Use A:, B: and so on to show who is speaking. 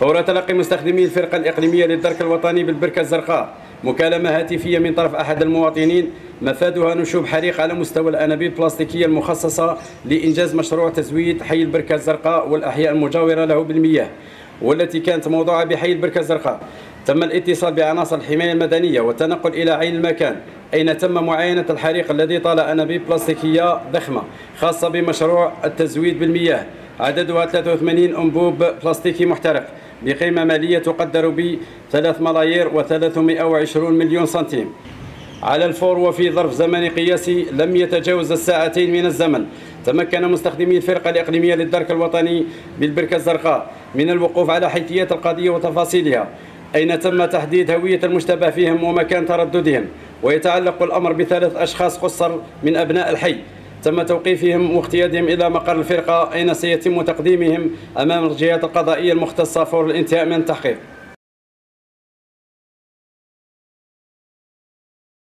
A: فور تلقي مستخدمي الفرقة الإقليمية للدرك الوطني بالبركة الزرقاء مكالمة هاتفية من طرف أحد المواطنين مفادها نشوب حريق على مستوى الأنابيب البلاستيكية المخصصة لإنجاز مشروع تزويد حي البركة الزرقاء والأحياء المجاورة له بالمياه، والتي كانت موضوعة بحي البركة الزرقاء. تم الاتصال بعناصر الحماية المدنية والتنقل إلى عين المكان أين تم معاينة الحريق الذي طال أنابيب بلاستيكية ضخمة خاصة بمشروع التزويد بالمياه عددها 83 أنبوب بلاستيكي محترق بقيمة مالية تقدر ب 3,320,000,000 سنتيم على الفور وفي ظرف زمني قياسي لم يتجاوز الساعتين من الزمن. تمكن مستخدمي الفرقة الإقليمية للدرك الوطني بالبركة الزرقاء من الوقوف على حيثيات القضية وتفاصيلها، أين تم تحديد هوية المشتبه فيهم ومكان ترددهم. ويتعلق الأمر ب3 أشخاص قصر من أبناء الحي تم توقيفهم واقتيادهم إلى مقر الفرقة أين سيتم تقديمهم أمام الجهات القضائية المختصة فور الانتهاء من التحقيق.